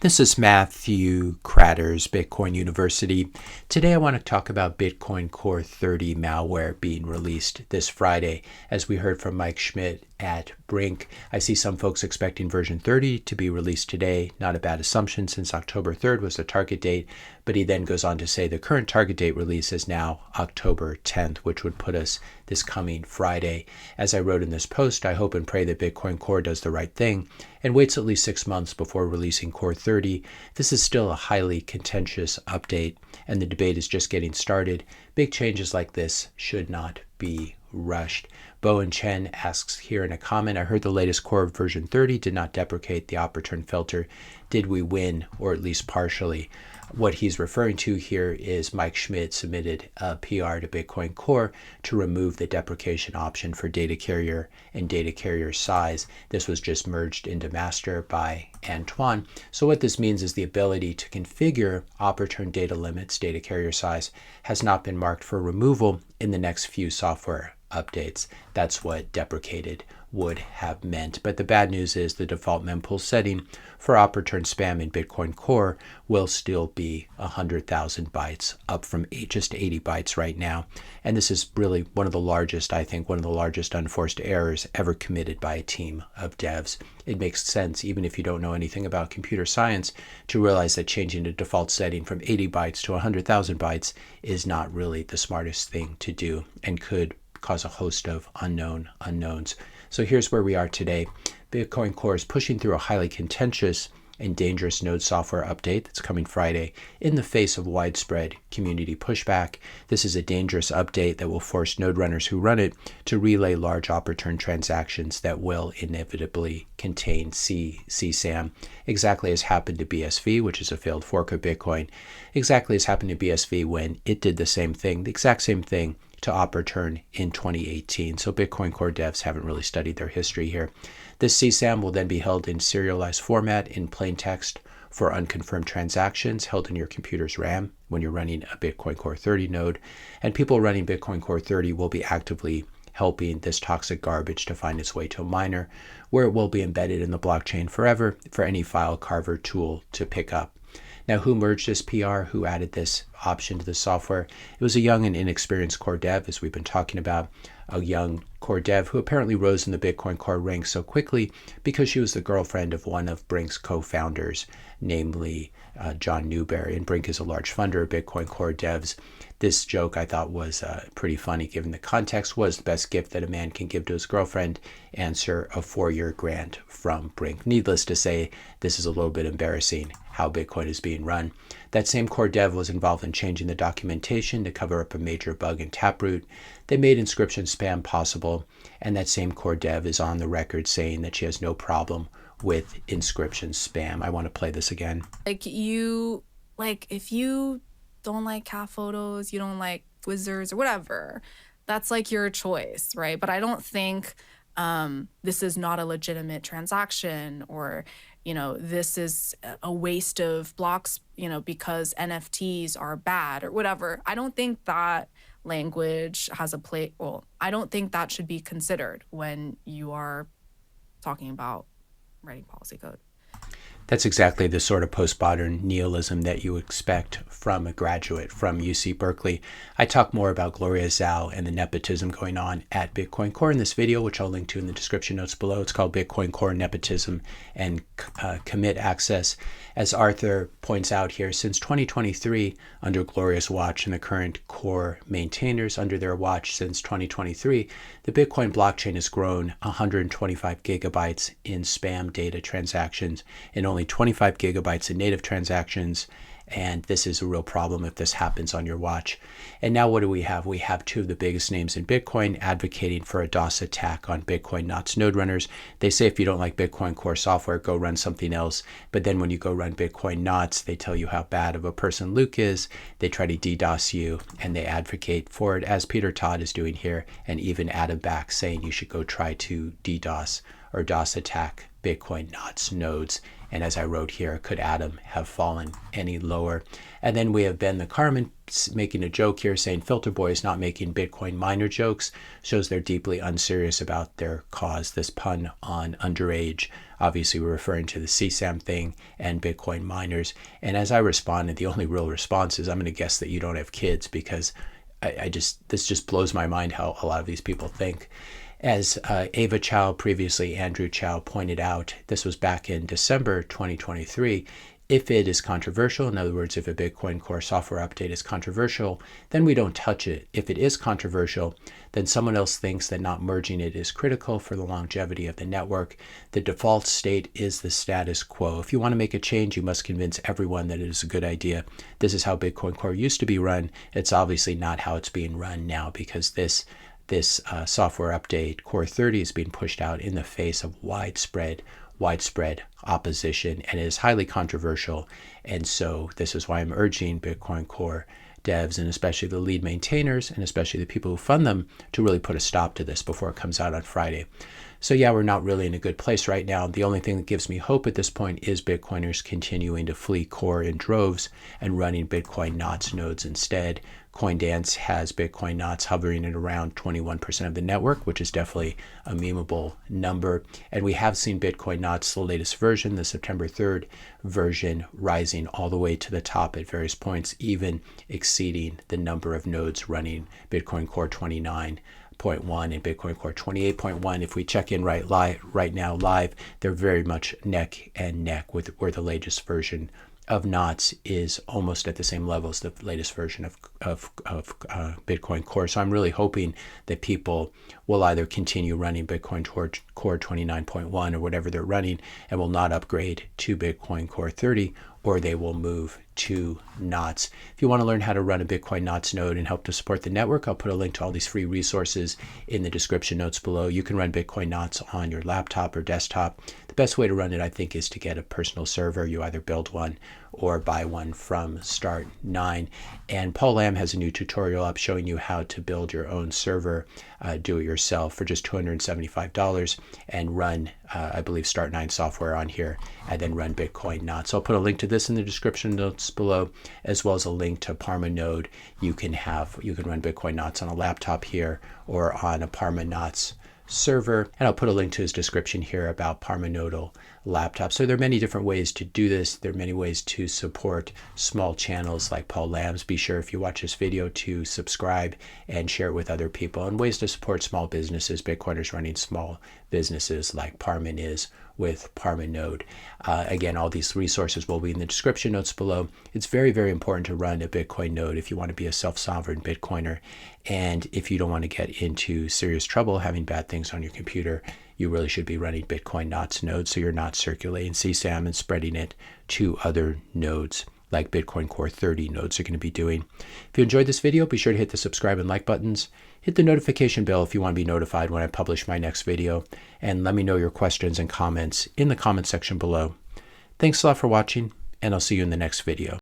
This is Matthew Kratter's Bitcoin University. Today I want to talk about Bitcoin Core 30 malware being released this Friday. As we heard from Mike Schmidt at Brink, I see some folks expecting version 30 to be released today. Not a bad assumption since October 3rd was the target date, but he then goes on to say the current target date release is now October 10th, which would put us this coming Friday. As I wrote in this post, I hope and pray that Bitcoin Core does the right thing and waits at least 6 months before releasing Core 30. This is still a highly contentious update, and the debate is just getting started. Big changes like this should not be rushed. Bowen Chen asks here in a comment, I heard the latest Core version 30 did not deprecate the op-return filter. Did we win, or at least partially? What he's referring to here is Mike Schmidt submitted a PR to Bitcoin Core to remove the deprecation option for data carrier and data carrier size. This was just merged into master by Antoine. So what this means is the ability to configure op-return data limits, data carrier size, has not been marked for removal in the next few software updates. That's what deprecated would have meant. But the bad news is the default mempool setting for op-return spam in Bitcoin Core will still be 100,000 bytes, up from just 80 bytes right now. And this is really one of the largest unforced errors ever committed by a team of devs. It makes sense, even if you don't know anything about computer science, to realize that changing the default setting from 80 bytes to 100,000 bytes is not really the smartest thing to do and could cause a host of unknowns. So here's where we are today. Bitcoin Core is pushing through a highly contentious and dangerous node software update that's coming Friday in the face of widespread community pushback. This is a dangerous update that will force node runners who run it to relay large op-return transactions that will inevitably contain CSAM, exactly as happened to BSV, which is a failed fork of Bitcoin, exactly as happened to BSV when it did the same thing, the exact same thing, to op-return in 2018. So Bitcoin Core devs haven't really studied their history here. This CSAM will then be held in serialized format in plain text for unconfirmed transactions held in your computer's RAM when you're running a Bitcoin Core 30 node. And people running Bitcoin Core 30 will be actively helping this toxic garbage to find its way to a miner, where it will be embedded in the blockchain forever for any file carver tool to pick up. Now, who merged this PR? Who added this option to the software? It was a young and inexperienced core dev, as we've been talking about, a young core dev who apparently rose in the Bitcoin Core ranks so quickly because she was the girlfriend of one of Brink's co-founders, namely John Newberry. And Brink is a large funder of Bitcoin Core devs. This joke I thought was pretty funny given the context. Was the best gift that a man can give to his girlfriend? Answer, a 4-year grant from Brink. Needless to say, this is a little bit embarrassing how Bitcoin is being run. That same core dev was involved in changing the documentation to cover up a major bug in Taproot. They made inscription spam possible, and that same core dev is on the record saying that she has no problem with inscription spam. I want to play this again. If you don't like cat photos, you don't like wizards or whatever, that's like your choice, right? But I don't think this is not a legitimate transaction, or this is a waste of blocks, because NFTs are bad or whatever. I don't think that language has a play. Well, I don't think that should be considered when you are talking about writing policy code. That's exactly the sort of postmodern nihilism that you expect from a graduate from UC Berkeley. I talk more about Gloria and the nepotism going on at Bitcoin Core in this video, which I'll link to in the description notes below. It's called Bitcoin Core Nepotism and Commit Access. As Arthur points out here, since 2023, under Gloria's watch and the current core maintainers under their watch since 2023, the Bitcoin blockchain has grown 125 gigabytes in spam data transactions and only 25 gigabytes in native transactions, and this is a real problem if this happens on your watch. And now what do we have? We have two of the biggest names in Bitcoin advocating for a DOS attack on Bitcoin NOTs node runners. They say if you don't like Bitcoin Core software, go run something else. But then when you go run Bitcoin NOTs, they tell you how bad of a person Luke is. They try to DDoS you, and they advocate for it, as Peter Todd is doing here, and even Adam Back saying you should go try to DDoS or DOS attack Bitcoin knots nodes. And as I wrote here, could Atom have fallen any lower? And then we have Ben the Carman making a joke here saying Filter Boy is not making Bitcoin miner jokes, shows they're deeply unserious about their cause. This pun on underage, obviously we're referring to the CSAM thing and Bitcoin miners. And as I responded, the only real response is I'm going to guess that you don't have kids, because this just blows my mind how a lot of these people think. As Ava Chow, previously Andrew Chow, pointed out, this was back in December 2023, if it is controversial, in other words, if a Bitcoin Core software update is controversial, then we don't touch it. If it is controversial, then someone else thinks that not merging it is critical for the longevity of the network. The default state is the status quo. If you want to make a change, you must convince everyone that it is a good idea. This is how Bitcoin Core used to be run. It's obviously not how it's being run now, because this software update, Core 30, is being pushed out in the face of widespread opposition, and it is highly controversial. And so this is why I'm urging Bitcoin Core devs, and especially the lead maintainers, and especially the people who fund them, to really put a stop to this before it comes out on Friday. So yeah, we're not really in a good place right now. The only thing that gives me hope at this point is Bitcoiners continuing to flee Core in droves and running Bitcoin knots nodes instead. CoinDance has Bitcoin knots hovering at around 21% of the network, which is definitely a memeable number. And we have seen Bitcoin knots, the latest version, the September 3rd version, rising all the way to the top at various points, even exceeding the number of nodes running Bitcoin Core 29.1 and Bitcoin Core 28.1. If we check in right now live, they're very much neck and neck with where the latest version of knots is almost at the same level as the latest version of Bitcoin Core. So I'm really hoping that people will either continue running Bitcoin Core 29.1 or whatever they're running, and will not upgrade to Bitcoin Core 30, or they will move to knots. If you want to learn how to run a Bitcoin knots node and help to support the network, I'll put a link to all these free resources in the description notes below. You can run Bitcoin knots on your laptop or desktop. The best way to run it, I think, is to get a personal server. You either build one or buy one from Start9. And Paul Lam has a new tutorial up showing you how to build your own server, do it yourself for just $275, and run, I believe, Start9 software on here, and then run Bitcoin knots. So I'll put a link to this in the description notes below, as well as a link to Parman node. You can run Bitcoin knots on a laptop here or on a Parman knots server, and I'll put a link to his description here about Parmanodal laptops. So there are many different ways to do this. There are many ways to support small channels like Paul Lam's. Be sure, if you watch this video, to subscribe and share it with other people, and ways to support small businesses, Bitcoiners running small businesses like Parman is with Parman node. Again, all these resources will be in the description notes below. It's very, very important to run a Bitcoin node if you want to be a self-sovereign Bitcoiner. And if you don't want to get into serious trouble having bad things on your computer, you really should be running Bitcoin knots nodes, so you're not circulating CSAM and spreading it to other nodes like Bitcoin Core 30 nodes are going to be doing. If you enjoyed this video, be sure to hit the subscribe and like buttons. Hit the notification bell if you want to be notified when I publish my next video. And let me know your questions and comments in the comment section below. Thanks a lot for watching, and I'll see you in the next video.